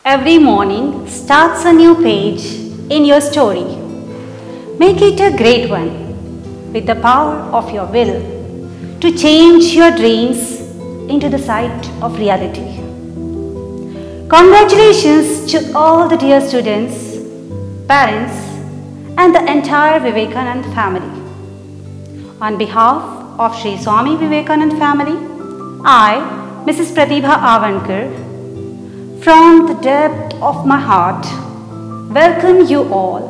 Every morning starts a new page in your story. Make it a great one with the power of your will to change your dreams into the sight of reality. Congratulations to all the dear students, parents, and the entire Vivekanand family. On behalf of Sri Swami Vivekanand family, I, Mrs. Pratibha Avankar, from the depth of my heart, welcome you all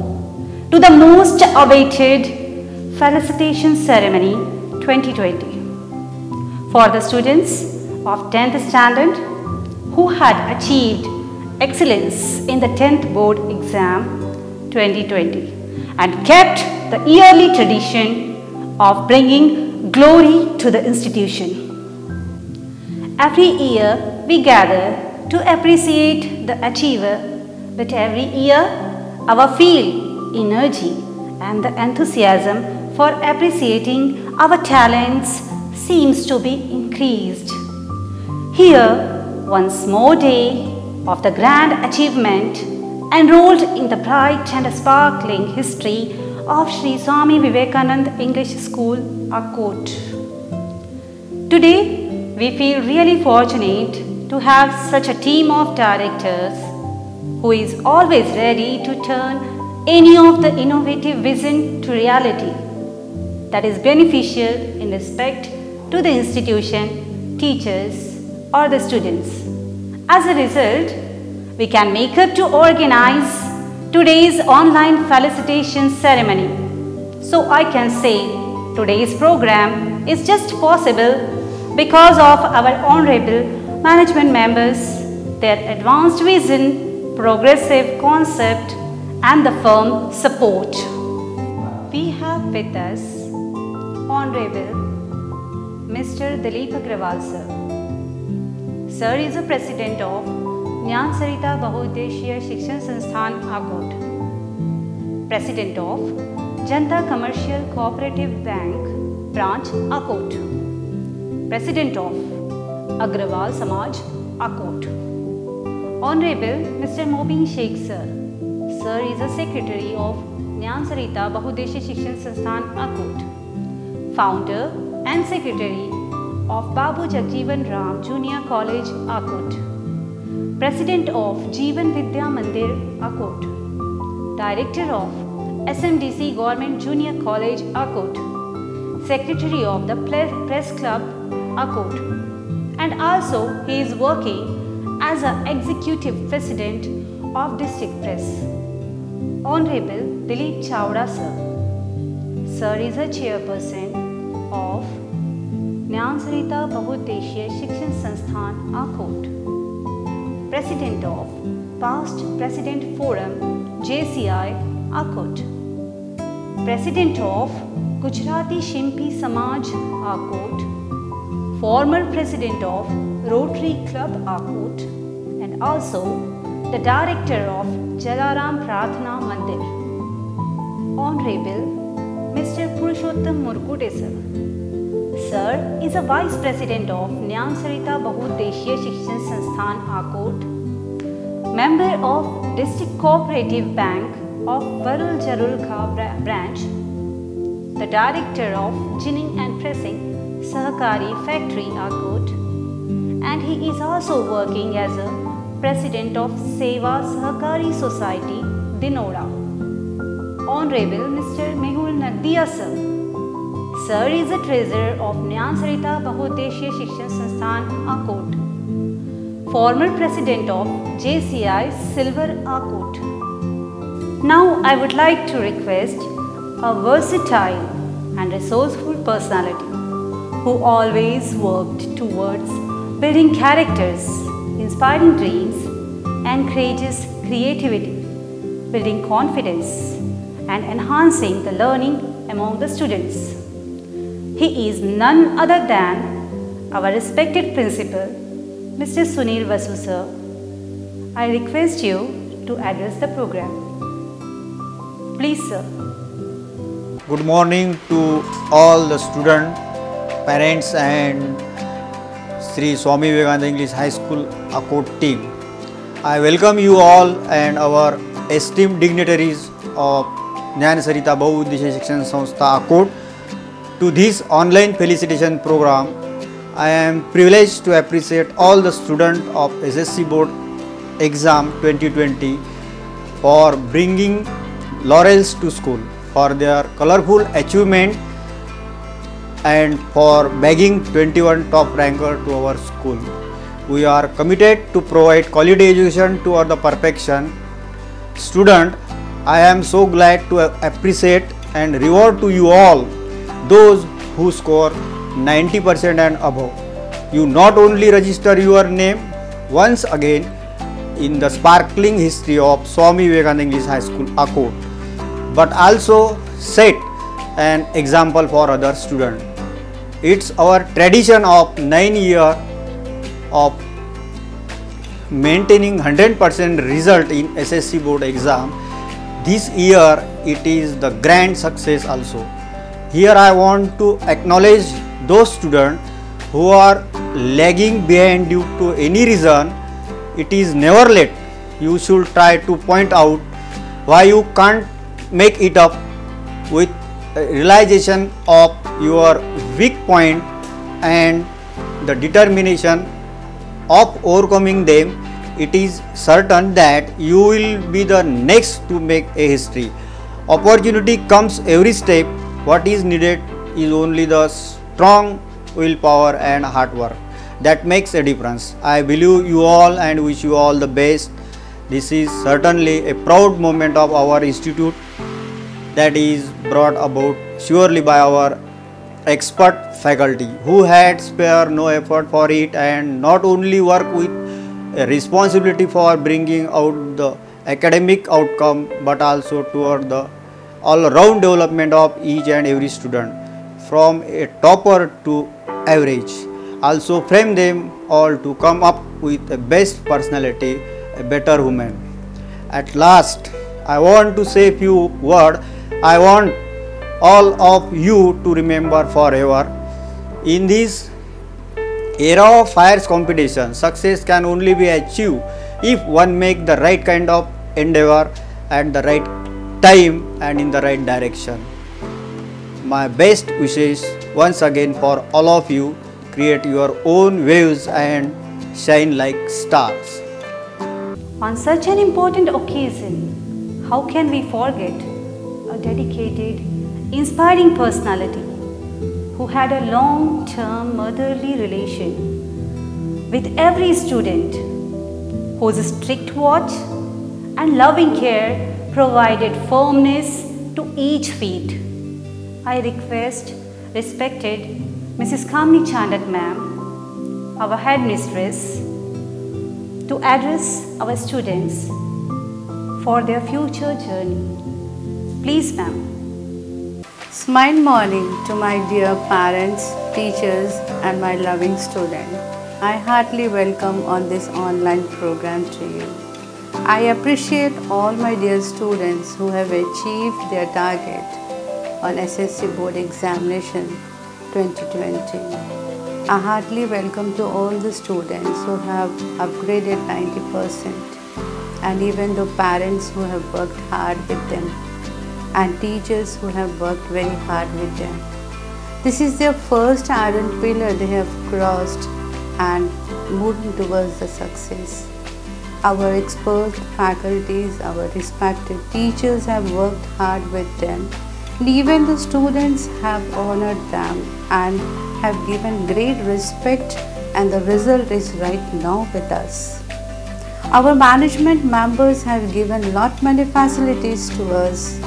to the most awaited felicitation ceremony 2020 for the students of 10th standard who had achieved excellence in the 10th board exam 2020 and kept the yearly tradition of bringing glory to the institution. Every year we gather to appreciate the achiever, but every year our field, energy and the enthusiasm for appreciating our talents seems to be increased. Here, once more day of the grand achievement enrolled in the bright and sparkling history of Sri Swami Vivekanand English School, Akkot. Today, we feel really fortunate to have such a team of directors who is always ready to turn any of the innovative vision to reality that is beneficial in respect to the institution, teachers, or the students. As a result, we can make up to organize today's online felicitation ceremony. So I can say today's program is just possible because of our honorable management members, their advanced vision, progressive concept, and the firm support. We have with us Honorable Mr. Dilip Agrawal sir. Sir is the President of Jnana Sarita Bahudeshiya Shikshan Sansthan, Akkot, President of Janta Commercial Cooperative Bank, Branch, Akkot, President of Agrawal Samaj, Akkot. Honorable Mr. Mobeen Sheikh sir. Sir is the Secretary of Jnana Sarita Bahudeshiya Shikshan Sansthan, Akkot, Founder and Secretary of Babu Jagjeevan Ram Junior College, Akkot, President of Jeevan Vidya Mandir, Akkot, Director of SMDC Government Junior College, Akkot, Secretary of the Press Club, Akkot, and also he is working as an Executive President of District Press. Honorable Dilip Chawda sir. Sir is a Chairperson of Jnana Sarita Bahudeshiya Shikshan Sansthan, Akkot, President of Past President Forum, JCI, Akkot, President of Gujarati Shimpi Samaj, Akkot, former President of Rotary Club, Akkot, and also the Director of Jalaram Prathna Mandir. Honorable Mr. Purushottam Murkude sir. Sir is a Vice President of Jnana Sarita Bahudeshiya Shikshan Sansthan, Akkot, Member of District Cooperative Bank of Varul Jarulka Branch, the Director of Ginning and Pressing Sahakari Factory, Akkot, and he is also working as a President of Seva Sahakari Society, Dinoda. Honorable Mr. Mehul Nadia sir. Sir is the Treasurer of Jnana Sarita Bahudeshiya Shikshan Sansthan, Akkot, former President of JCI Silver, Akkot. Now I would like to request a versatile and resourceful personality who always worked towards building characters, inspiring dreams, encourages creativity, building confidence, and enhancing the learning among the students. He is none other than our respected principal, Mr. Sunil Vasu sir. I request you to address the program. Please sir. Good morning to all the students, parents and Sri Swami Vivekananda English High School Akkot team. I welcome you all and our esteemed dignitaries of Jnana Sarita Bahuuddeshiya Shikshan Sanstha Akot to this online felicitation program. I am privileged to appreciate all the students of SSC Board Exam 2020 for bringing laurels to school, for their colorful achievement and for bagging 21 top ranker to our school. We are committed to provide quality education to the perfection. Student, I am so glad to appreciate and reward to you all those who score 90% and above. You not only register your name once again in the sparkling history of Swami Vivekananda English High School, Akot, but also set an example for other students. It's our tradition of 9 years of maintaining 100% result in SSC board exam. This year it is the grand success also. Here I want to acknowledge those students who are lagging behind due to any reason. It is never late. You should try to point out why you can't make it up with realization of your weak point and the determination of overcoming them. It is certain that you will be the next to make a history. Opportunity comes every step. What is needed is only the strong willpower and hard work that makes a difference. I believe you all and wish you all the best. This is certainly a proud moment of our institute that is brought about surely by our expert faculty who had spared no effort for it and not only work with a responsibility for bringing out the academic outcome but also toward the all-round development of each and every student from a topper to average. Also frame them all to come up with a best personality, a better human. At last, I want to say a few words. I want all of you to remember forever. In this era of fierce competition, success can only be achieved if one makes the right kind of endeavor at the right time and in the right direction. My best wishes once again for all of you. Create your own waves and shine like stars. On such an important occasion, how can we forget a dedicated, inspiring personality who had a long-term motherly relation with every student, whose strict watch and loving care provided firmness to each feet. I request respected Mrs. Kamini Chandak ma'am, our headmistress, to address our students for their future journey. Please ma'am. Smile morning to my dear parents, teachers and my loving student. I heartily welcome on this online program to you. I appreciate all my dear students who have achieved their target on SSC board examination 2020. A heartily welcome to all the students who have upgraded 90% and even the parents who have worked hard with them and teachers who have worked very hard with them. This is their first iron pillar they have crossed and moving towards the success. Our expert faculties, our respected teachers have worked hard with them. And even the students have honored them and have given great respect, and the result is right now with us. Our management members have given lot many facilities to us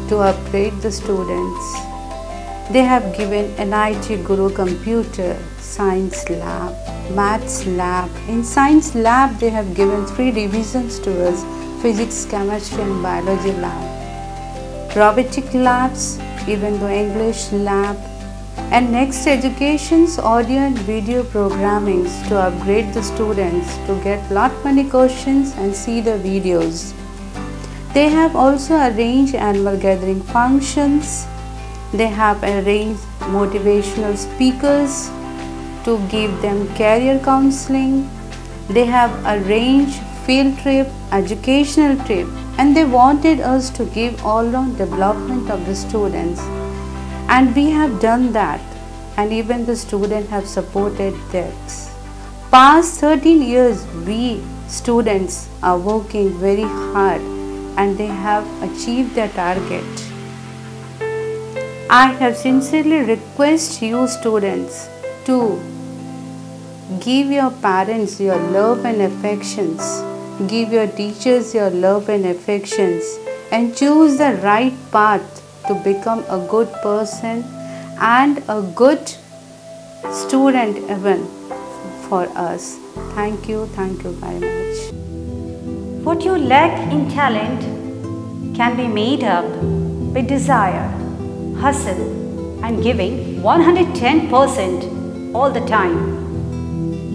to upgrade the students. They have given NIT Guru Computer, Science Lab, Maths Lab. In Science Lab they have given 3 divisions to us: Physics, Chemistry and Biology Lab. Robotic labs, even the English lab, and next education's audio and video programmings to upgrade the students to get lot many questions and see the videos. They have also arranged annual gathering functions. They have arranged motivational speakers to give them career counseling. They have arranged field trip, educational trip, and they wanted us to give all-round development of the students. And we have done that, and even the students have supported this. Past 13 years, we students are working very hard and they have achieved their target. I have sincerely request you students to give your parents your love and affections, give your teachers your love and affections, and choose the right path to become a good person and a good student even for us. Thank you very much. What you lack in talent can be made up with desire, hustle, and giving 110% all the time.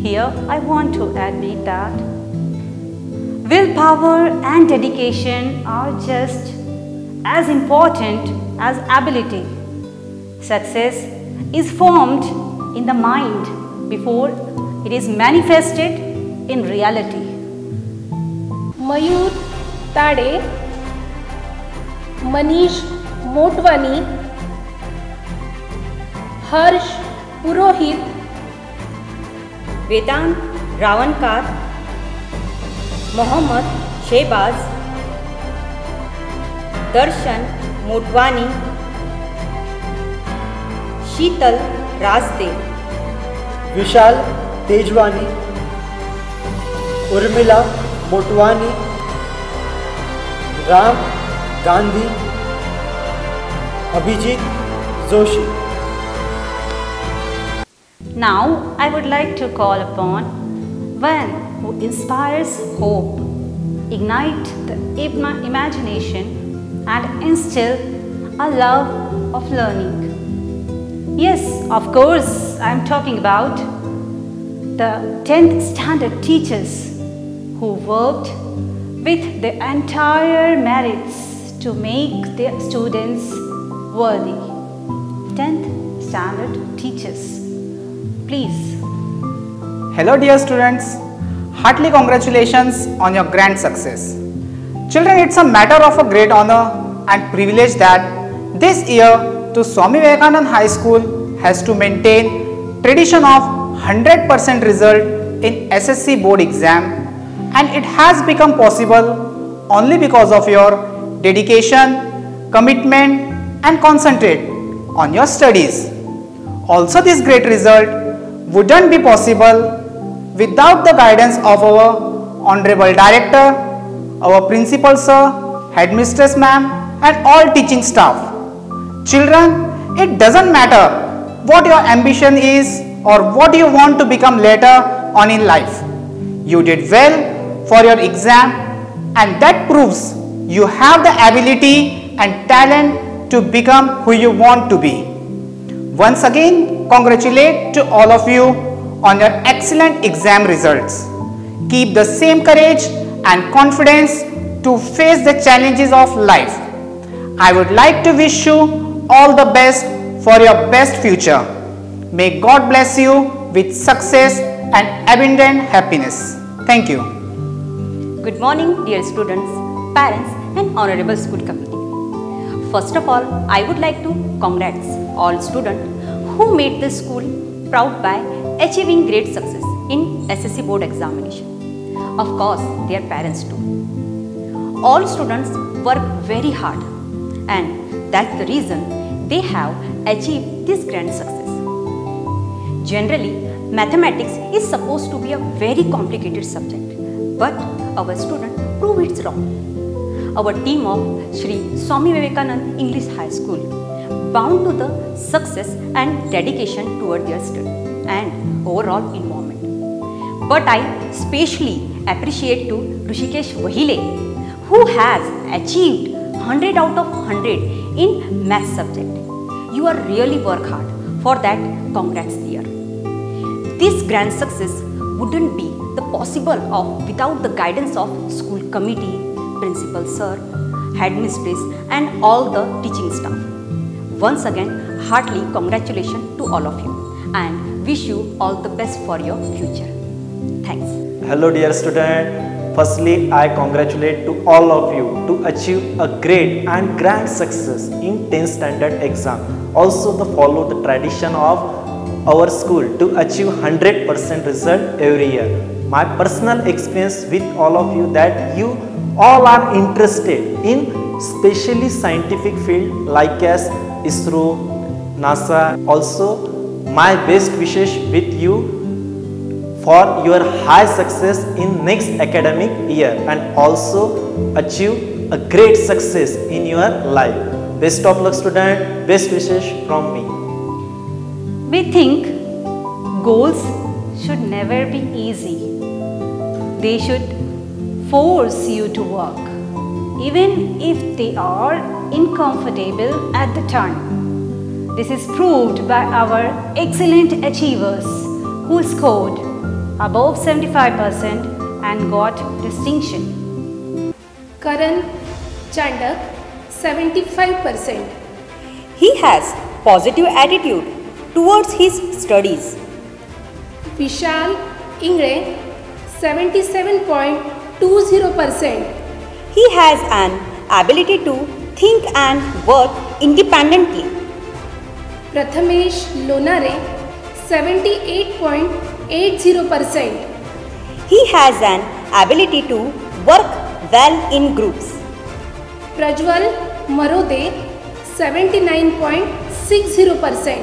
Here I want to admit that willpower and dedication are just as important as ability. Success is formed in the mind before it is manifested in reality. Mayur Tade, Manish Motwani, Harsh Purohit, Vedanta रावणकार, Mohammad शेबाज, Darshan Motwani, Sheetal राजदे, Vishal Tejwani, Urmila Motwani, Ram Gandhi, Abhijit Joshi. Now I would like to call upon one who inspires hope, ignite the imagination and instill a love of learning. Yes, of course, I am talking about the 10th standard teachers who worked with the entire merits to make their students worthy. 10th standard teachers. Please. Hello dear students, heartily congratulations on your grand success. Children, it's a matter of a great honor and privilege that this year to Swami Vivekananda High School has to maintain tradition of 100% result in SSC board exam, and it has become possible only because of your dedication, commitment and concentrate on your studies. Also, this great result wouldn't be possible without the guidance of our Honorable Director, our Principal Sir, Headmistress Ma'am and all teaching staff. Children, it doesn't matter what your ambition is or what you want to become later on in life. You did well for your exam, and that proves you have the ability and talent to become who you want to be. Once again, congratulate to all of you on your excellent exam results. Keep the same courage and confidence to face the challenges of life. I would like to wish you all the best for your best future. May God bless you with success and abundant happiness. Thank you. Good morning dear students, parents and honorable school committee. First of all, I would like to congratulate all students who made the school proud by achieving great success in SSC board examination. Of course, their parents too. All students work very hard, and that's the reason they have achieved this grand success. Generally, mathematics is supposed to be a very complicated subject, but our students prove it's wrong. Our team of Shri Swami Vivekananda English High School bound to the success and dedication toward their study and overall involvement. But I specially appreciate to Rishikesh Vahile, who has achieved 100 out of 100 in math subject. You are really work hard. For that, congrats dear. This grand success wouldn't be the possible without the guidance of school committee, principal sir, headmistress and all the teaching staff. Once again, heartily congratulations to all of you and wish you all the best for your future. Thanks. Hello dear student, Firstly, I congratulate to all of you to achieve a great and grand success in 10th standard exam. Also, follow the tradition of our school to achieve 100% result every year. My personal experience with all of you that you all are interested in specially scientific field like as ISRO, NASA. Also, my best wishes with you for your high success in next academic year and also achieve a great success in your life. Best of luck student, best wishes from me. We think goals should never be easy. They should force you to work, even if they are uncomfortable at the time. This is proved by our excellent achievers who scored above 75% and got distinction. Karan Chandak 75%. He has positive attitude towards his studies. Vishal Ingre 77.20%. He has an ability to think and work independently. Prathamesh Lonare 78.80%. He has an ability to work well in groups. Prajwal Marode 79.60%.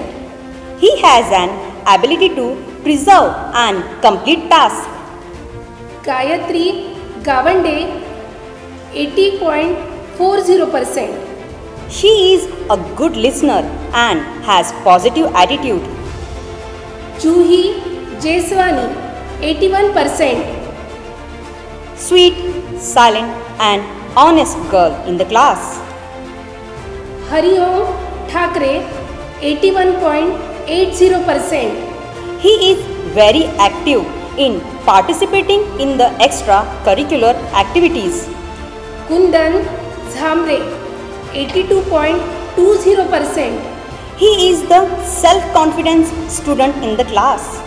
He has an ability to preserve and complete tasks. Gayatri Gavande 80.40%. She is a good listener and has positive attitude. Juhi Jeswani 81%. Sweet, silent and honest girl in the class. Hariom Thakre 81.80%. He is very active in participating in the extracurricular activities. Kundan Zamre 82.20%. He is the self-confidence student in the class.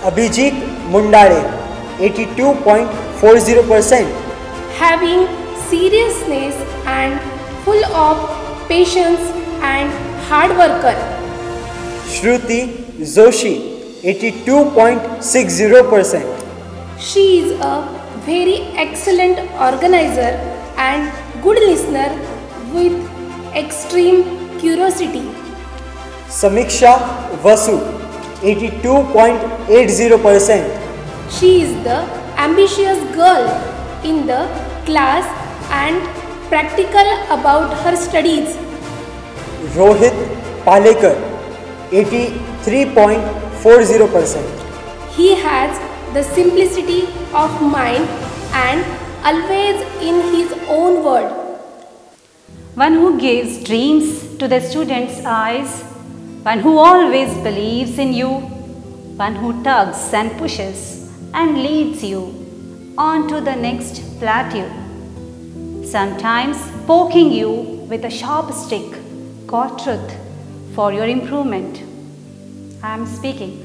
Abhijit Mundare 82.40%. Having seriousness and full of patience and hard worker. Shruti Joshi 82.60%. She is a very excellent organizer and good listener with extreme curiosity. Samiksha Vasu 82.80%. She is the ambitious girl in the class and practical about her studies. Rohit Palekar 83.40%. He has the simplicity of mind and always in his own word. One who gives dreams to the students' eyes, one who always believes in you, one who tugs and pushes and leads you on to the next plateau, sometimes poking you with a sharp stick, got truth for your improvement. I am speaking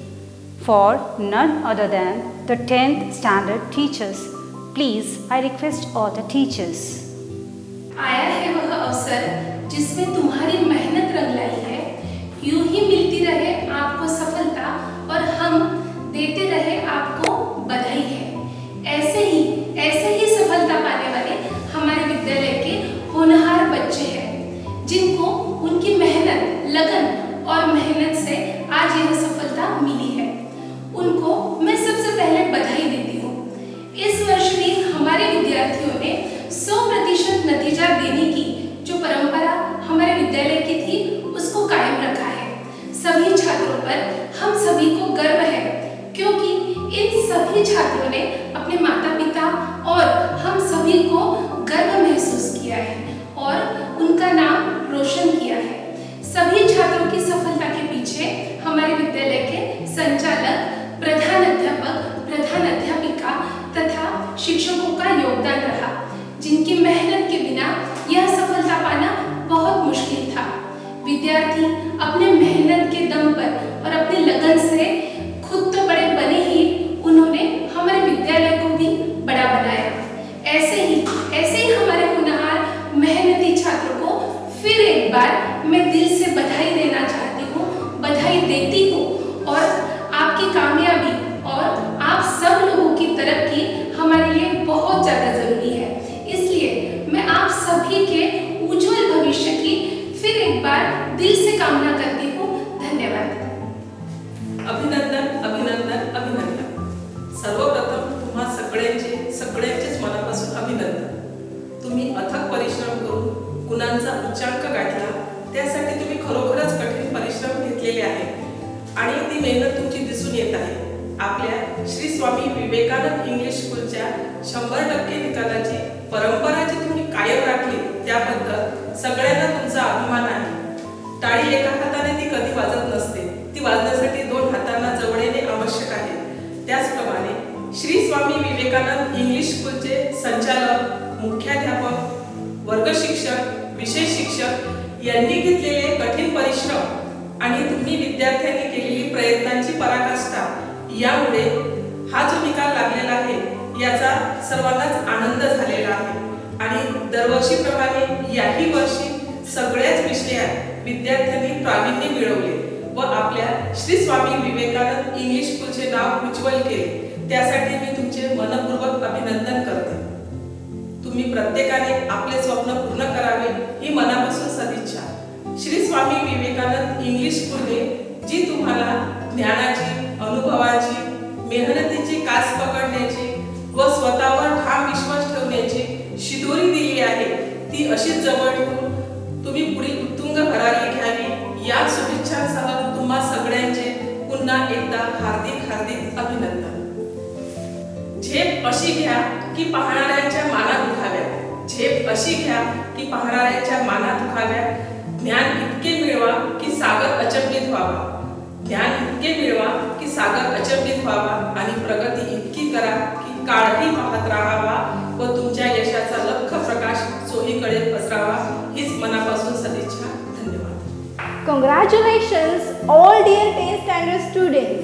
for none other than the 10th standard teachers. Please, I request all the teachers. आया है वह अवसर जिसमें तुम्हारी मेहनत रंग लाई है। यूं ही मिलती रहे आपको सफलता और हम देते रहे आपको बधाई है। ऐसे ही सफलता पाने वाले हमारे विद्यालय के होनहार बच्चे हैं, जिनको उनकी मेहनत, लगन और मेहनत से आज यह सफलता मिली है। उनको मैं सबसे पहले बधाई देती हूँ। इस वर्ष भी हमारे विद्यार्थियों ने 100% नतीजा देने की जो परंपरा हमारे विद्यालय की थी, उसको कायम रखा है। सभी छात्रों पर हम सभी को गर्व है, क्योंकि इन सभी छात्रों ने अपने माता-पिता और हम सभी को गर्व महसूस किया है और उनका नाम रोशन किया है। सभी छात्रों की सफलता के पीछे हमारे विद्यालय के संचालक, प्रधान अध्यापक, प्रधान अध्यापिका तथा शिक्षकों का योगदान रहा, जिनकी मेहनत के बिना यह सफलता पाना बहुत मुश्किल था। विद्यार्थी अपने मेहनत के दम पर और अपने लगन से खुद तो बड़े बने ही, उन्होंने हमारे विद्यालय को भी बहुत ज़्यादा ज़रूरी है। इसलिए मैं आप सभी के उज्जवल भविष्य की फिर एक बार दिल से कामना करती हूँ। धन्यवाद। अभिनंदन अभिनंदन अभिनंदन। सर्वप्रथम तुम्हा सगळ्यांचेच मनापासून अभिनंदन। तुम्ही अथक परिश्रम करून गुणांचा उच्चांक गाठला, त्यासाठी तुम्ही खरोखरच कठीण परिश्रम घेतलेले आहेत आणि ती मेहनत तुमची दिसून येत आहे। आपल्या श्री स्वामी विवेकानंद इंग्लिश स्कूलच्या 100% निकालाची परंपरा जी तुम्ही कायम राखली, त्याबद्दल सगळ्यांना तुमचा अभिमान आहे। टाळी एका हाताने ती कधी वाजत नसते, ती वाजण्यासाठी 2 हातांना जवळ येणे आवश्यक आहे। त्याचप्रमाणे श्री स्वामी विवेकानंद इंग्लिश स्कूलचे संचालक, मुख्याध्यापक, वर्ग शिक्षक, विषय शिक्षक यांनी घेतलेले कठीण परिश्रम आणि तुम्ही विद्यार्थ्यांनी केलेली प्रयत्नांची पराकाष्ठा यामुळे हा जो निकाल लागलेला आहे याचा सर्वांनाच आनंद झालेला आहे आणि दरवर्षीप्रमाणे याही वर्षी सगळ्याच विषयात विद्यार्थ्यांनी प्रावीण्य मिळवले व आपल्या श्री स्वामी विवेकानंद इंग्लिश स्कूलचे नाव उज्ज्वल केले। त्यासाठी मी तुमचे मनपूर्वक अभिनंदन करते। तुम्ही प्रत्येकाने आपले स्वप्न पूर्ण करावे ही मनापासून सदिच्छा। श्री स्वामी विवेकानंद इंग्लिश स्कूलने जी तुम्हाला ज्ञानाची, अनुभवाची, मेहनतीची कास पकडण्याची व स्वतःवर ठाम विश्वास ठेवण्याची शिदोरी दिली आहे, ती अशीच जवळ ठेवून तुम्ही पुढील उत्तुंग भरारी घ्यावी या शुभेच्छांसह तुम्हा सगळ्यांचे पुन्हा एकदा हार्दिक हार्दिक अभिनंदन। झेप अशी घ्या की पाहणाऱ्यांच्या माना दुखाव्या, झेप अशी घ्या की पाहणाऱ्यांच्या माना दुखाव्या। ज्ञान इतके मिळवा की सागर अचंबित व्हावा, ज्ञान इतके मिळवा की सागर अचंबित व्हावा आणि प्रगती इतकी करा की काळही पाहत राहावा व तुमच्या यशाचा लख प्रकाश चोहीकडे पसरावा हीच मनापासून सदिच्छा। धन्यवाद। Congratulations all dear 10th standard students.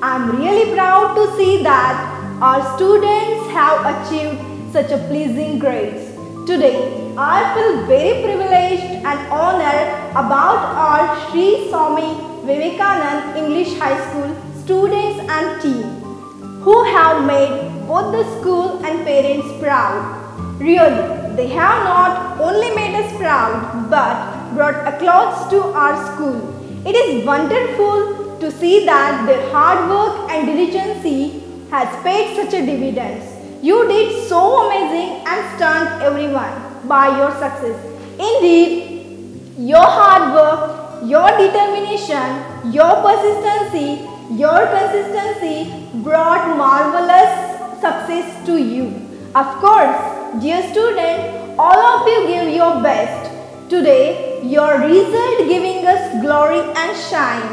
I am really proud to see that our students have achieved such a pleasing grades. Today, I feel very privileged and honored about our Sri Swami Vivekanand English High School students and team who have made both the school and parents proud. Really, they have not only made us proud but brought applause to our school. It is wonderful to see that their hard work and diligence has paid such a dividends. You did so amazing and stunned everyone by your success. Indeed, your hard work, your determination, your persistency, your consistency brought marvelous success to you. Of course, dear student, all of you give your best. Today, your result giving us glory and shine.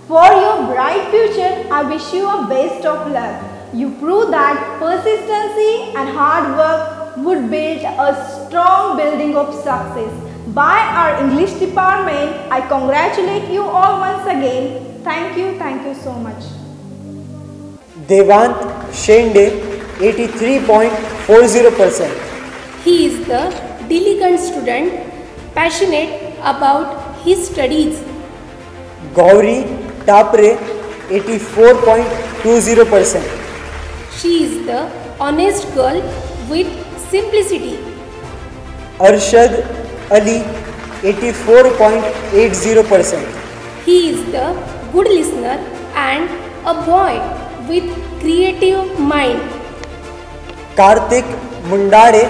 For your bright future, I wish you a best of luck. You prove that persistency and hard work would build a strong building of success. By our English department, I congratulate you all once again. Thank you so much. Devant Shende, 83.40%. He is the diligent student, passionate about his studies. Gauri Tapre, 84.20%. She is the honest girl with simplicity. Arshad Ali, 84.80%. He is the good listener and a boy with creative mind. Karthik Mundare,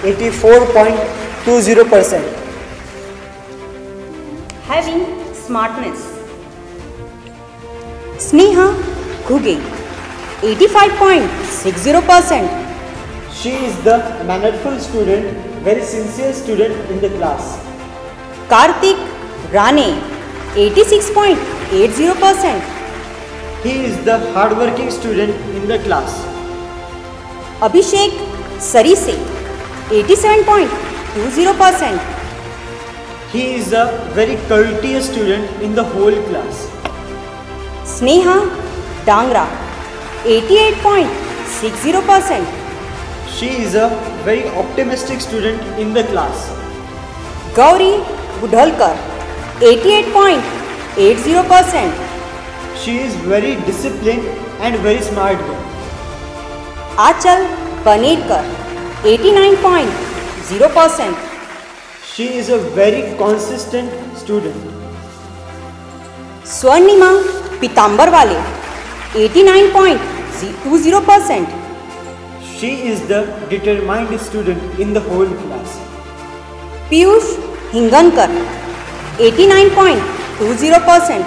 84.20%. Having smartness. Sneha Ghuge, 85.60%. She is the mannerful student, very sincere student in the class. Karthik Rane, 86.80%. He is the hardworking student in the class. Abhishek Sarise, 87.20%. He is a very courteous student in the whole class. Sneha Dangra, 88.60%. She is a very optimistic student in the class. Gauri Budhalkar, 88.80%. She is very disciplined and very smart girl. Achal Panerkar, 89.0%. She is a very consistent student. Swarnima Pitambarwale, 89.20%. She is the determined student in the whole class. Piyush Hingankar, 89.20%.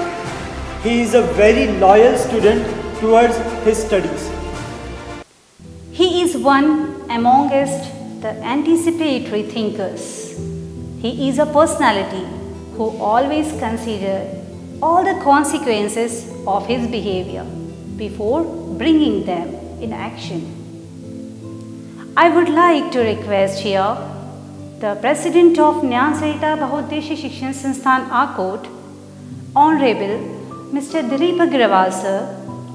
He is a very loyal student towards his studies. He is one amongst the anticipatory thinkers. He is a personality who always considers all the consequences of his behavior before bringing them in action. I would like to request here the President of Nyan Sarita Bahudeshiya Shikshan Sansthan Akot, Honorable Mr. Dilip Agrawal sir,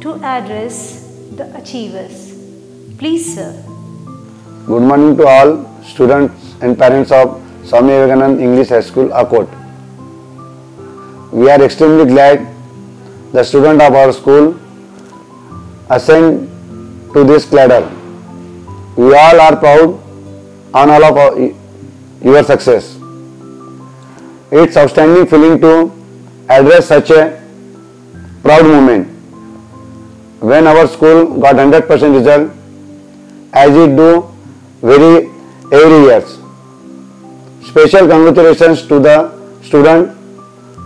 to address the achievers. Please sir. Good morning to all students and parents of Swami Vivekananda English High School, Akot. We are extremely glad the students of our school ascend to this ladder. We all are proud on all of your success. It's outstanding feeling to address such a proud moment when our school got 100% result, as it do every year. Special congratulations to the student,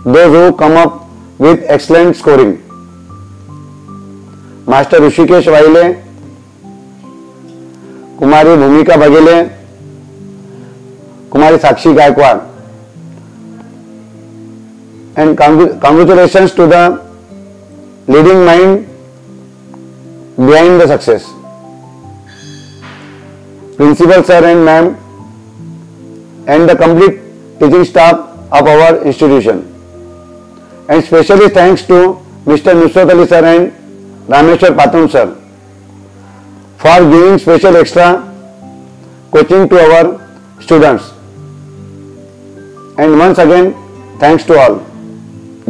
those who come up with excellent scoring. Master Rishikesh Vaile, Kumari Bhumika Bagele, Kumari Sakshi Gaikwad, and congratulations to the leading mind behind the success. Principal sir and ma'am and the complete teaching staff of our institution. And specially thanks to Mr. Nusrat Ali sir and Rameshwar Patum sir for giving special extra coaching to our students. And once again, thanks to all.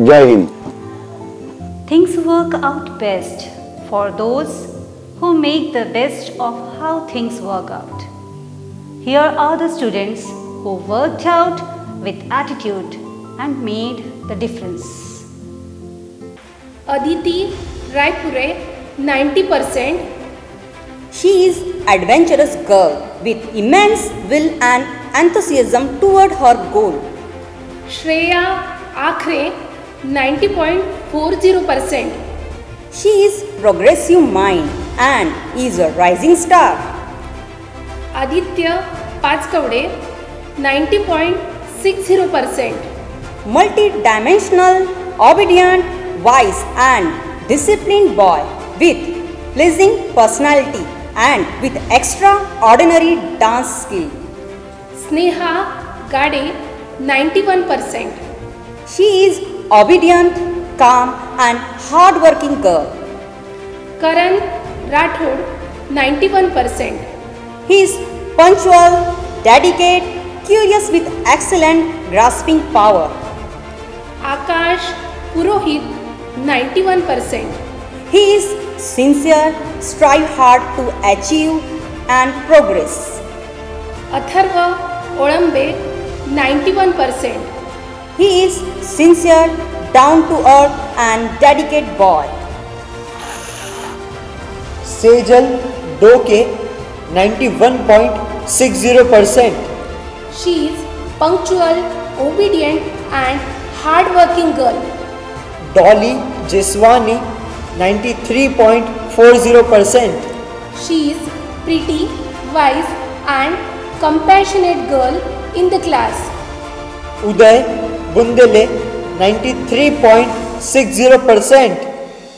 Jai Hind. Things work out best for those who make the best of how things work out. Here are the students who worked out with attitude and made the difference. Aditi Raipure, 90%. She is adventurous girl with immense will and enthusiasm toward her goal. Shreya Akhre, 90.40%. She is progressive mind and is a rising star. Aditya Pachkavde, 90.60%. Multi-dimensional, obedient, wise and disciplined boy with pleasing personality and with extraordinary dance skill. Sneha Gade, 91%. She is obedient, calm and hard-working girl. Karan Rathod, 91%. He is punctual, dedicated, curious with excellent grasping power. Akash Purohit, 91%. He is sincere, strive hard to achieve and progress. Atharva Olambe, 91%. He is sincere, down to earth and dedicated boy. Sejal Doke, 91.60%. She is punctual, obedient and hard-working girl. Dolly Jeswani, 93.40%. She is pretty, wise and compassionate girl in the class. Uday Bundele, 93.60%.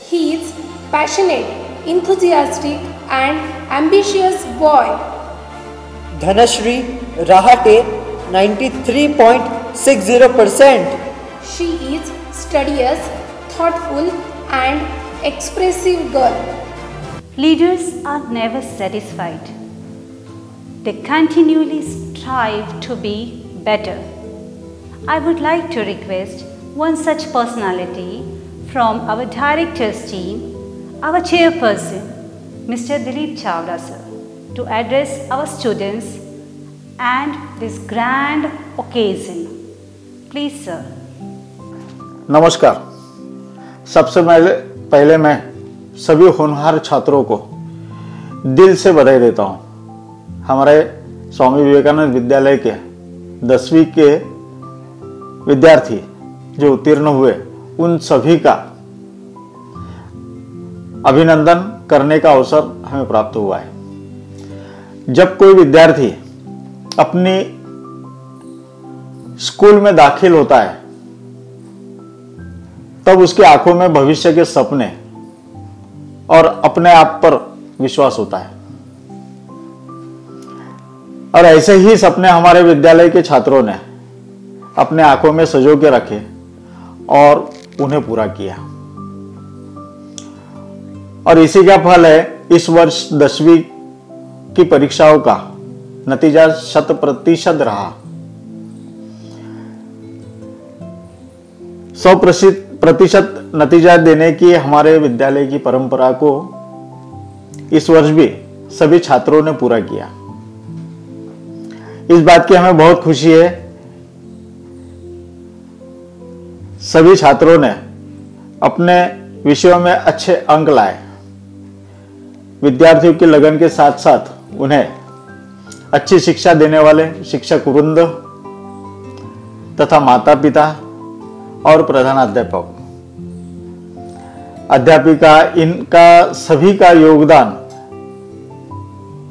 He is passionate, enthusiastic and ambitious boy. Dhanashri Rahate, 93.60%. She is studious, thoughtful and expressive girl. Leaders are never satisfied. They continually strive to be better. I would like to request one such personality from our directors team, our chairperson, Mr. Dilip Chawda sir. to address our students and this grand occasion. Please, sir. नमस्कार। सबसे पहले मैं सभी होनहार छात्रों को दिल से बधाई देता हूँ। हमारे स्वामी विवेकानंद विद्यालय के 10वीं के विद्यार्थी जो उत्तीर्ण हुए उन सभी का अभिनंदन करने का अवसर हमें प्राप्त हुआ है। जब कोई विद्यार्थी अपनी स्कूल में दाखिल होता है तब उसकी आंखों में भविष्य के सपने और अपने आप पर विश्वास होता है, और ऐसे ही सपने हमारे विद्यालय के छात्रों ने अपने आंखों में सजो के रखे और उन्हें पूरा किया। और इसी का फल है इस वर्ष 10वीं की परीक्षाओं का नतीजा 100% रहा। 100% नतीजा देने की हमारे विद्यालय की परंपरा को इस वर्ष भी सभी छात्रों ने पूरा किया। इस बात की हमें बहुत खुशी है। सभी छात्रों ने अपने विषयों में अच्छे अंक लाए। विद्यार्थियों की लगन के साथ साथ उन्हें अच्छी शिक्षा देने वाले शिक्षक वृंद तथा माता पिता और प्रधानाध्यापक, अध्यापिका, इनका सभी का योगदान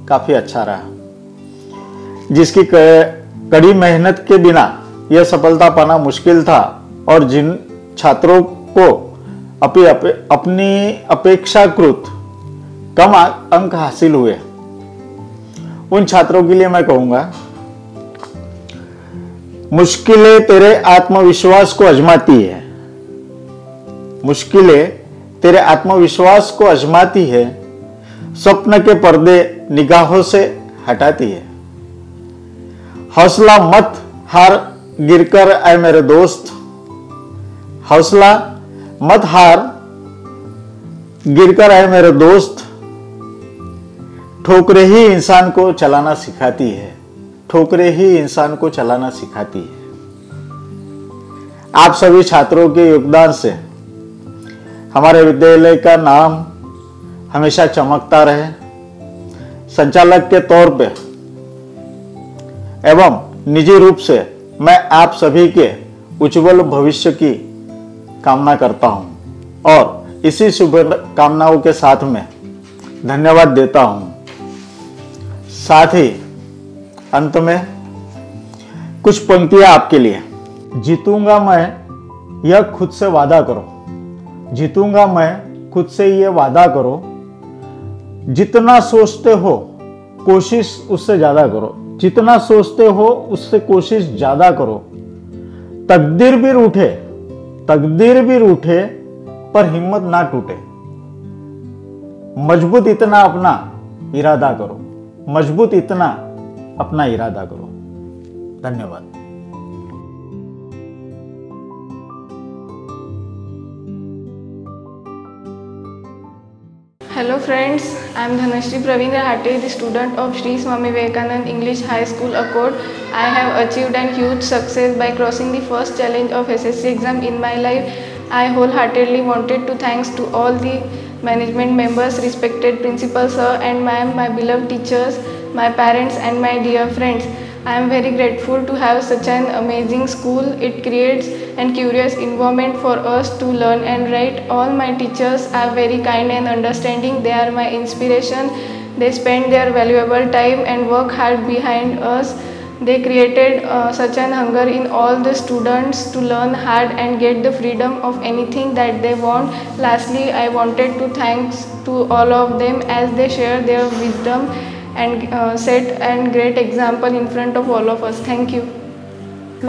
काफी अच्छा रहा, जिसकी कड़ी मेहनत के बिना यह सफलता पाना मुश्किल था। और जिन छात्रों को अपनी अपेक्षाकृत कम अंक हासिल हुए उन छात्रों के लिए मैं कहूंगा, मुश्किलें तेरे आत्मविश्वास को आजमाती है, मुश्किलें तेरे आत्मविश्वास को आजमाती है, स्वप्न के पर्दे निगाहों से हटाती है। हौसला मत हार गिरकर आए मेरे दोस्त, हौसला मत हार गिरकर आए मेरे दोस्त, ठोकरें ही इंसान को चलाना सिखाती है, ठोकरें ही इंसान को चलाना सिखाती है। आप सभी छात्रों के योगदान से हमारे विद्यालय का नाम हमेशा चमकता रहे। संचालक के तौर पे एवं निजी रूप से मैं आप सभी के उज्जवल भविष्य की कामना करता हूं और इसी शुभ कामनाओं के साथ में धन्यवाद देता हूं। साथ ही अंत में कुछ पंक्तियां आपके लिए। जीतूंगा मैं यह खुद से वादा करो, जीतूंगा मैं खुद से यह वादा करो, जितना सोचते हो कोशिश उससे ज्यादा करो, जितना सोचते हो उससे कोशिश ज्यादा करो। तकदीर भी रूठे, तकदीर भी रूठे पर हिम्मत ना टूटे। मजबूत इतना अपना इरादा करो, मजबूत इतना अपना इरादा करो। धन्यवाद। Hello friends, I am Dhanashri Praveen Rahate, the student of Sri Swami Vivekanand English High School, Akkot. I have achieved a huge success by crossing the first challenge of SSC exam in my life. I wholeheartedly wanted to thanks to all the management members, respected principal sir and ma'am, my beloved teachers, my parents and my dear friends. I am very grateful to have such an amazing school. It creates a curious environment for us to learn and write. All my teachers are very kind and understanding. They are my inspiration. They spend their valuable time and work hard behind us. They created such an hunger in all the students to learn hard and get the freedom of anything that they want. Lastly, I wanted to thanks to all of them as they share their wisdom and set a great example in front of all of us. Thank you.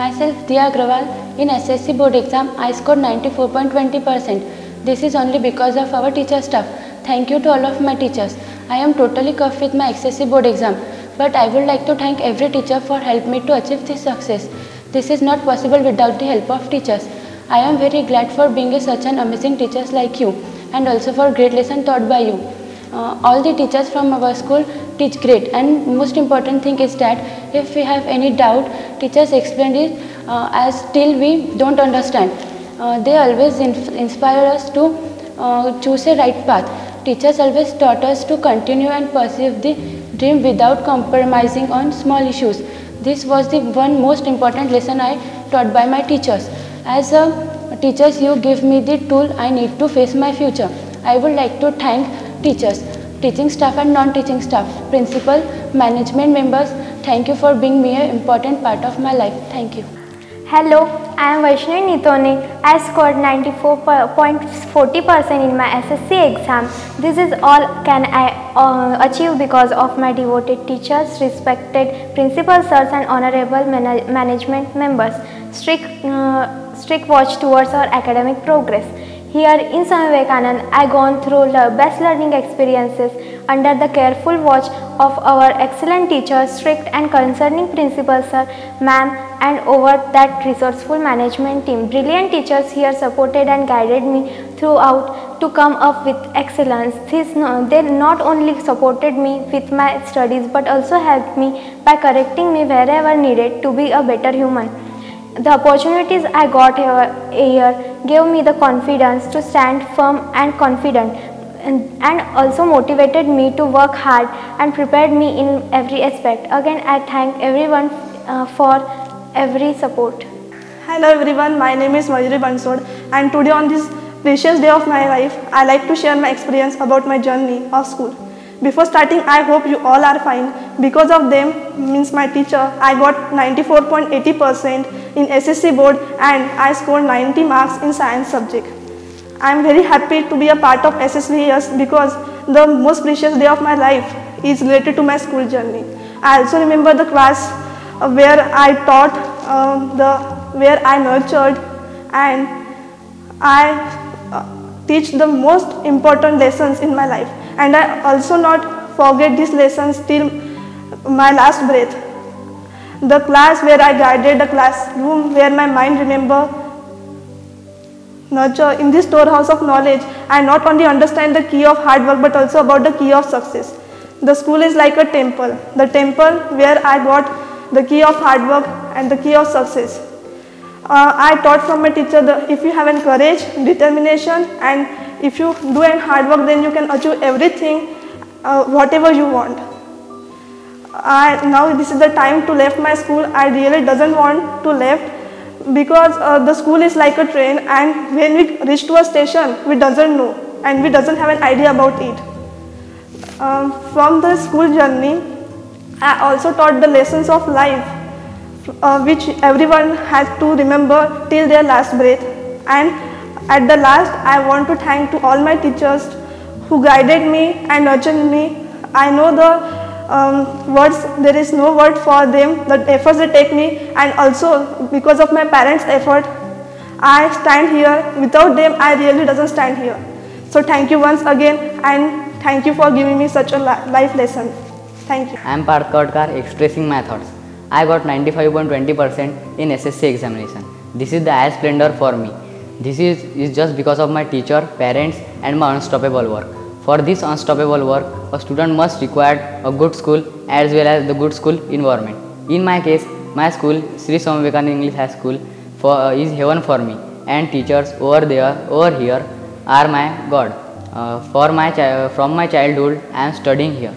Myself Diya Agrawal. In SSC board exam I scored 94.20%. This is only because of our teacher staff. Thank you to all of my teachers. I am totally cuffed with my SSC board exam, but I would like to thank every teacher for helping me to achieve this success. This is not possible without the help of teachers. I am very glad for being such an amazing teachers like you, and also for great lesson taught by you. All the teachers from our school teach great, and most important thing is that if we have any doubt, teachers explain it as till we don't understand. They always inspire us to choose a right path. Teachers always taught us to continue and pursue the dream without compromising on small issues. This was the one most important lesson I taught by my teachers. As a teachers, you give me the tool I need to face my future. I would like to thank teachers, teaching staff and non-teaching staff, principal, management members. Thank you for being me an important part of my life. Thank you. Hello, I am Vaishnavi Nitone. I scored 94.40% in my SSC exam. This is all can I achieve because of my devoted teachers, respected principal sirs and honorable management members. Strict watch towards our academic progress. Here in Swami Vivekanand, I gone through the best learning experiences under the careful watch of our excellent teachers, strict and concerning principal sir, ma'am, and over that resourceful management team. Brilliant teachers here supported and guided me throughout to come up with excellence. They not only supported me with my studies but also helped me by correcting me wherever needed to be a better human. The opportunities I got here gave me the confidence to stand firm and confident, and also motivated me to work hard and prepared me in every aspect. Again, I thank everyone for every support. Hello everyone, my name is Mayuri Bansod, and today on this precious day of my life, I like to share my experience about my journey of school. Before starting, I hope you all are fine. Because of them, means my teacher, I got 94.80% in SSC board and I scored 90 marks in science subject. I am very happy to be a part of SSVS because the most precious day of my life is related to my school journey. I also remember the class where I taught, where I nurtured, and I teach the most important lessons in my life. And I also not forget these lessons till my last breath. The class where I guided, the classroom where my mind remember, nurture. In this storehouse of knowledge, I not only understand the key of hard work but also about the key of success. The school is like a temple. The temple where I got the key of hard work and the key of success. I taught from my teacher that if you have courage, determination, and if you do hard work, then you can achieve everything, whatever you want. Now this is the time to leave my school. I really doesn't want to leave because the school is like a train, and when we reach to a station, we doesn't know and we doesn't have an idea about it. From the school journey, I also taught the lessons of life, which everyone has to remember till their last breath. And at the last, I want to thank to all my teachers who guided me and nurtured me. I know the words, there is no word for them, the efforts they take me, and also because of my parents' effort, I stand here. Without them, I really doesn't stand here. So thank you once again, and thank you for giving me such a life lesson. Thank you. I am Parth Kodkar, expressing my thoughts. I got 95.20% in SSC examination. This is the highest splendor for me. This is just because of my teacher, parents, and my unstoppable work. For this unstoppable work, a student must require a good school as well as the good school environment. In my case, my school, Sri Swami Vivekananda English High School, is heaven for me, and teachers over here are my God. From my childhood, I am studying here.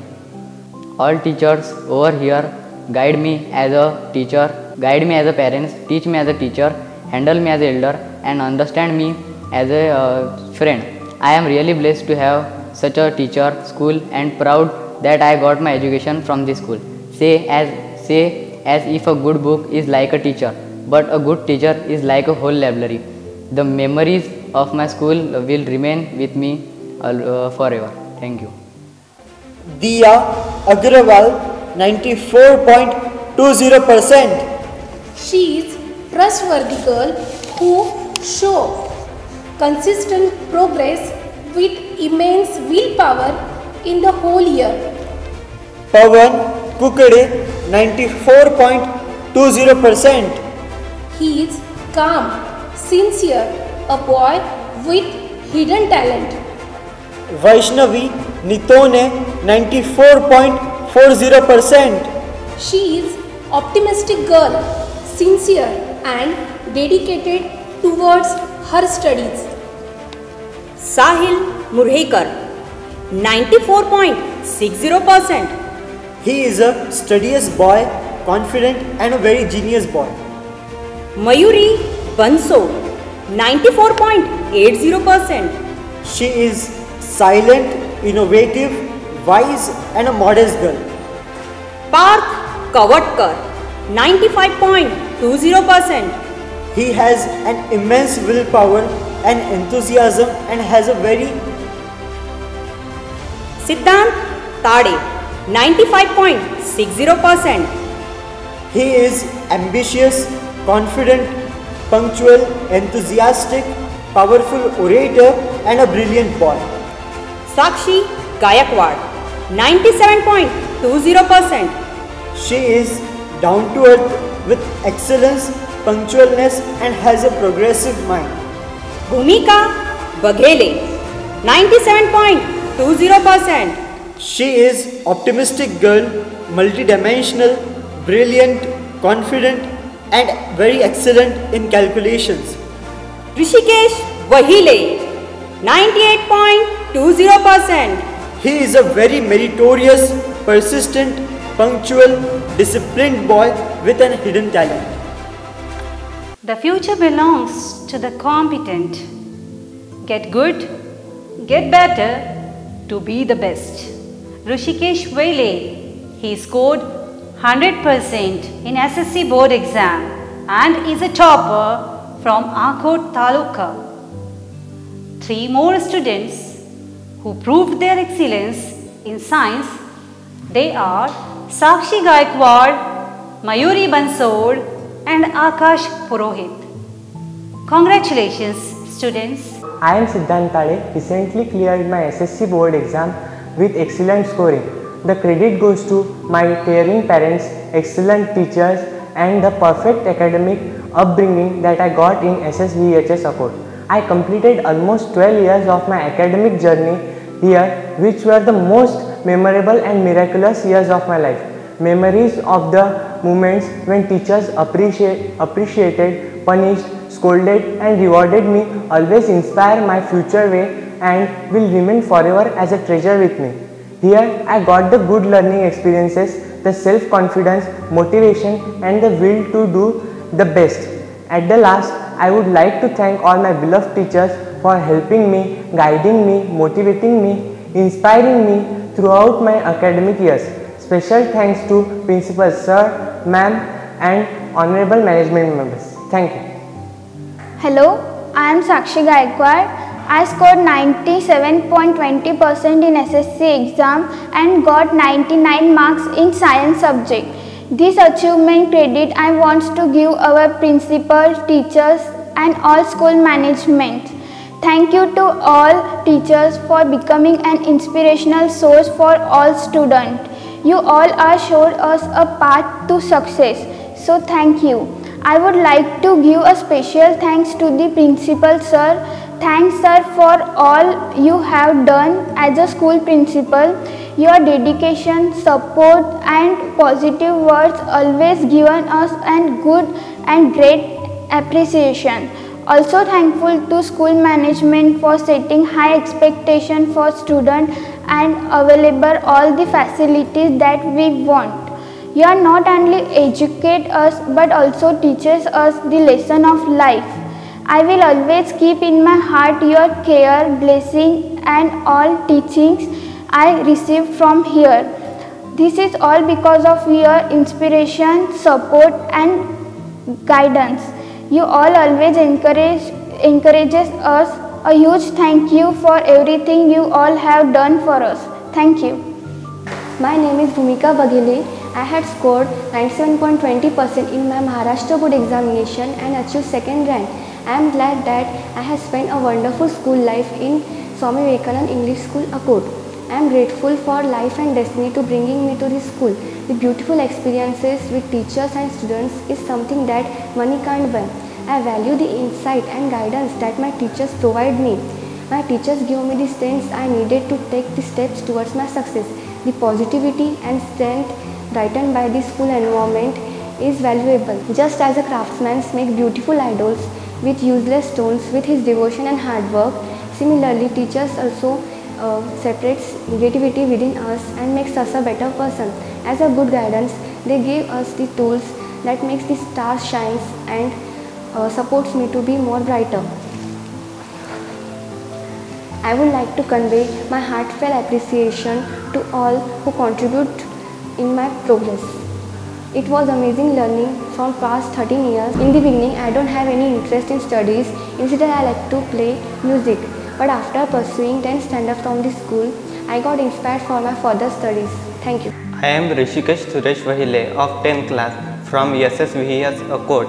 All teachers over here guide me as a teacher, guide me as a parent, teach me as a teacher, handle me as an elder, and understand me as a friend. I am really blessed to have such a teacher, school, and proud that I got my education from this school. Say as if a good book is like a teacher, but a good teacher is like a whole library. The memories of my school will remain with me forever. Thank you. Diya Agrawal, 94.20%. She is trustworthy girl who show consistent progress with immense willpower in the whole year. Pawan Kukade, 94.20%. He is calm, sincere, a boy with hidden talent. Vaishnavi Nitone, 94.40%. 40%. She is optimistic girl, sincere and dedicated towards her studies. Sahil Murhekar, 94.60%. He is a studious boy, confident and a very genius boy. Mayuri Banso, 94.80%. She is silent, innovative, wise and a modest girl. Parth Kavatkar, 95.20%. He has an immense willpower and enthusiasm and has a very... Siddhant Tade, 95.60%. He is ambitious, confident, punctual, enthusiastic, powerful orator and a brilliant boy. Sakshi Gayakwad, 97.20%. She is down to earth with excellence, punctualness and has a progressive mind. Bhumika Baghele, 97.20%. She is optimistic girl, multidimensional, brilliant, confident and very excellent in calculations. Rishikesh Vahile, 98.20%. He is a very meritorious, persistent, punctual, disciplined boy with an hidden talent. The future belongs to the competent. Get good, get better, to be the best. Rishikesh Vele, he scored 100% in SSC board exam and is a topper from Akot Taluka. 3 more students who proved their excellence in science. They are Sakshi Gaikwad, Mayuri Bansod and Akash Purohit. Congratulations students. I am Siddhant Tade, recently cleared my SSC board exam with excellent scoring. The credit goes to my caring parents, excellent teachers and the perfect academic upbringing that I got in SSVHS Akot. I completed almost 12 years of my academic journey here, which were the most memorable and miraculous years of my life. Memories of the moments when teachers appreciated, punished, scolded and rewarded me always inspire my future way and will remain forever as a treasure with me. Here I got the good learning experiences, the self-confidence, motivation and the will to do the best. At the last, I would like to thank all my beloved teachers for helping me, guiding me, motivating me, inspiring me throughout my academic years. Special thanks to Principal Sir, Ma'am and Honorable Management members. Thank you. Hello, I am Sakshi Gaikwad. I scored 97.20% in SSC exam and got 99 marks in science subject. This achievement credit I want to give our principal, teachers and all school management. Thank you to all teachers for becoming an inspirational source for all students. You all are showed us a path to success. So thank you. I would like to give a special thanks to the principal sir. Thanks sir for all you have done as a school principal. Your dedication, support and positive words always given us and good and great appreciation. Also thankful to school management for setting high expectation for students and available all the facilities that we want. You are not only educate us but also teaches us the lesson of life. I will always keep in my heart your care, blessing and all teachings I received from here. This is all because of your inspiration, support and guidance. You all always encourages us. A huge thank you for everything you all have done for us. Thank you. My name is Bhumika Baghele. I had scored 97.20% in my Maharashtra board examination and achieved second rank. I am glad that I have spent a wonderful school life in Swami Vivekananda English School, Akot. I am grateful for life and destiny to bringing me to this school. The beautiful experiences with teachers and students is something that money can't buy. I value the insight and guidance that my teachers provide me. My teachers give me the strength I needed to take the steps towards my success. The positivity and strength brightened by the school environment is valuable. Just as a craftsman makes beautiful idols with useless stones with his devotion and hard work, similarly teachers also separates negativity within us and makes us a better person. As a good guidance, they give us the tools that makes the stars shines and supports me to be more brighter. I would like to convey my heartfelt appreciation to all who contribute in my progress. It was amazing learning from past 13 years. In the beginning, I don't have any interest in studies. Instead, I like to play music. But after pursuing 10th standard from the school, I got inspired for my further studies. Thank you. I am Rishikesh Suresh Vahile of 10th class from SSVS Akot.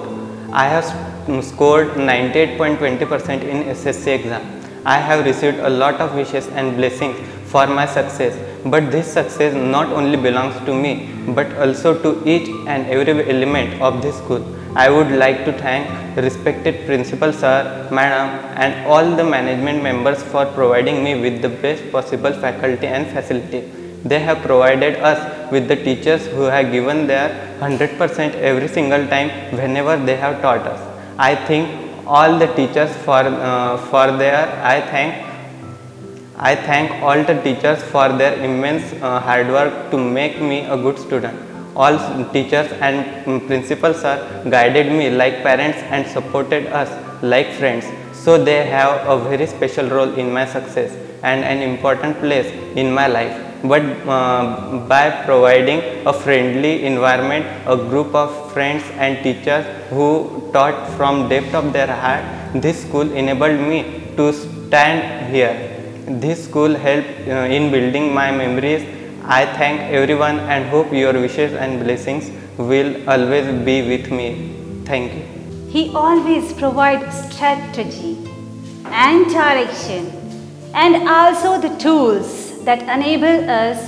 I have scored 98.20% in SSC exam. I have received a lot of wishes and blessings for my success, but this success not only belongs to me but also to each and every element of this school. I would like to thank respected principal sir, madam and all the management members for providing me with the best possible faculty and facility. They have provided us with the teachers who have given their 100% every single time whenever they have taught us. I think all the teachers I thank all the teachers for their immense hard work to make me a good student. All teachers and principals are guided me like parents and supported us like friends. So they have a very special role in my success and an important place in my life. But by providing a friendly environment, a group of friends and teachers who taught from depth of their heart, this school enabled me to stand here. This school helped in building my memories. I thank everyone and hope your wishes and blessings will always be with me. Thank you. He always provides strategy and direction and also the tools that enable us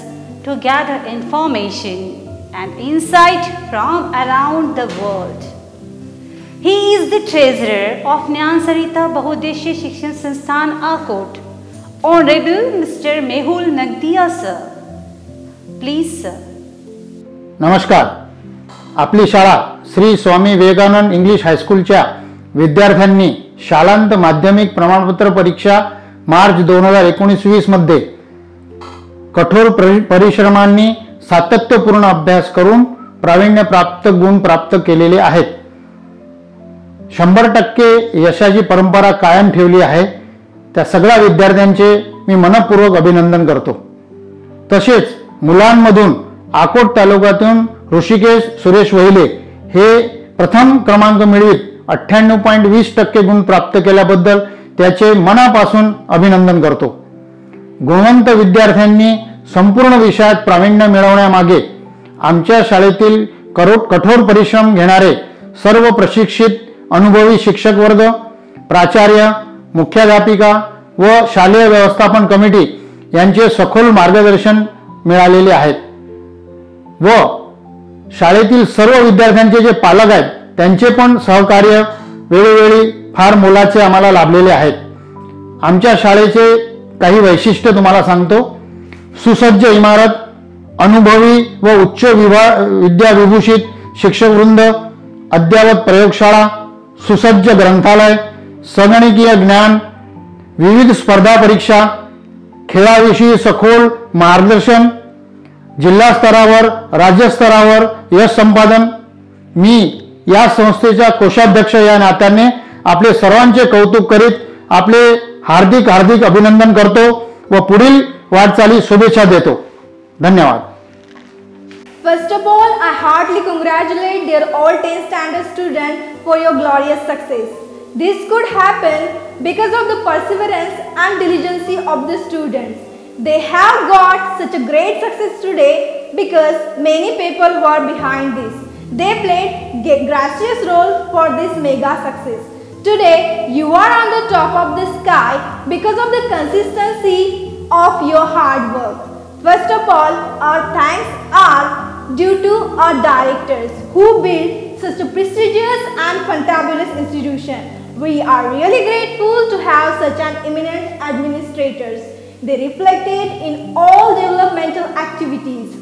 to gather information and insight from around the world. He is the treasurer of Jnana Sarita Bahudeshya Shikshan Sansthan Akot, Honorable Mr. Mehul Nagdiya sir. Please sir. नमस्कार. आपली शाळा Shri Swami Vivekananda English हायस्कूलच्या विद्यार्थ्यांनी शालांत माध्यमिक प्रमाणपत्र परीक्षा मार्च 2019-20 मध्ये कठोर परिश्रमांनी सातत्यपूर्ण अभ्यास करून प्रावीण्य प्राप्त गुण प्राप्त केलेले आहेत. 100% यशाची परंपरा कायम ठेवली आहे. त्या सगळ्या विद्यार्थ्यांचे मी मनपूर्वक अभिनंदन करतो. तसेच मुलांमधून आकोट तालुक्यातून ऋषिकेश सुरेश वहिले हे प्रथम क्रमांक मिळवित 98.20% गुण प्राप्त केल्याबद्दल त्याचे मनापासून अभिनंदन करतो. गुणवंत विद्यार्थ्यांनी संपूर्ण विषयात प्रावीण्य मिळवण्यामागे आमच्या शाळेतील कठोर परिश्रम घेणारे सर्व प्रशिक्षित अनुभवी शिक्षक वर्ग, प्राचार्य, मुख्याध्यापिका व शालेय व्यवस्थापन कमिटी यांचे सखोल मार्गदर्शन मिळालेले आहेत व शाळेतील सर्व विद्यार्थ्यांचे जे पालक आहेत त्यांचे पण सहकार्य वेळोवेळी फार मोलाचे आम्हाला लाभलेले आहेत. आमच्या शाळेचे काही वैशिष्ट्य तुम्हाला सांगतो. सुसज्ज इमारत, अनुभवी व उच्च विद्या विभूषित शिक्षकवृंद, अद्ययावत प्रयोगशाळा, सुसज्ज ग्रंथालय, संगणकीय ज्ञान, विविध स्पर्धा परीक्षा, खेळाविषयी सखोल मार्गदर्शन, जिल्हा स्तरावर राज्य स्तरावर यश संपादन. मी या संस्थेच्या कोषाध्यक्ष या नात्याने आपले सर्वांचे कौतुक करीत आपले हार्दिक अभिनंदन करतो व पुढील वाटचाली शुभेच्छा देतो. धन्यवाद. First of all, I heartily congratulate their all 10th standard students for your glorious success. This could happen because of the perseverance and diligence of the students. They have got such a great success today because many people were behind this. They played a gracious role for this mega success. Today, you are on the top of the sky because of the consistency of your hard work. First of all, our thanks are due to our directors who built such a prestigious and fantabulous institution. We are really grateful to have such an eminent administrators. They reflected in all developmental activities.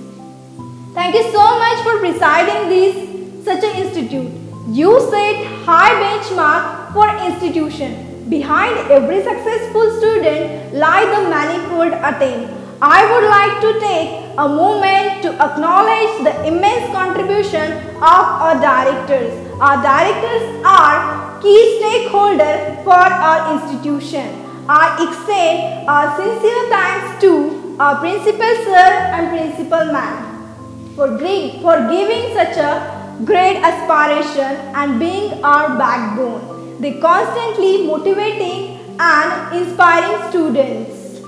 Thank you so much for presiding such an institute. You set high benchmark for institution. Behind every successful student lie the manifold attempt. I would like to take a moment to acknowledge the immense contribution of our directors. Our directors are key stakeholders for our institution. I extend our sincere thanks to our principal sir and principal ma'am for giving such a great aspiration and being our backbone. They constantly motivating and inspiring students.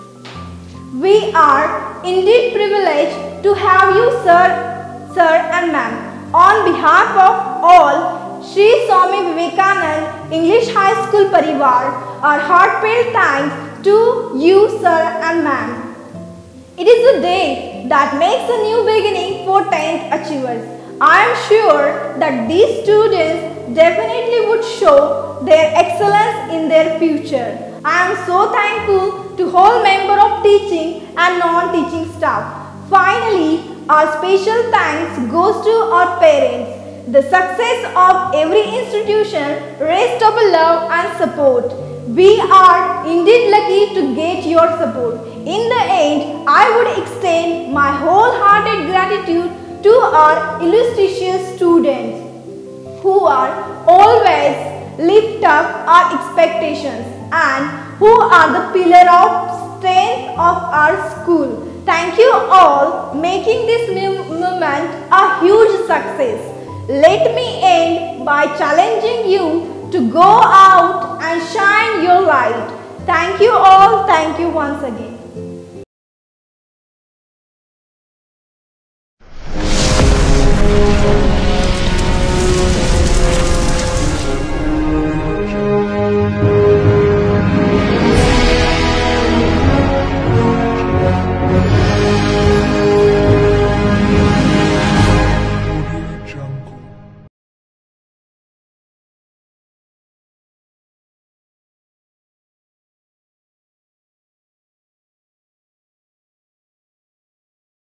We are indeed privileged to have you, sir and ma'am. On behalf of all Shri Swami Vivekanand English High School Parivar, our heartfelt thanks to you, sir and ma'am. It is a day that makes a new beginning for 10th achievers. I am sure that these students definitely would show their excellence in their future. I am so thankful to whole member of teaching and non-teaching staff. Finally, our special thanks goes to our parents. The success of every institution rests upon love and support. We are indeed lucky to get your support. In the end, I would extend my wholehearted gratitude to our illustrious students who are always lift up our expectations and who are the pillar of strength of our school. Thank you all making this movement a huge success. Let me end by challenging you to go out and shine your light. Thank you all. Thank you once again.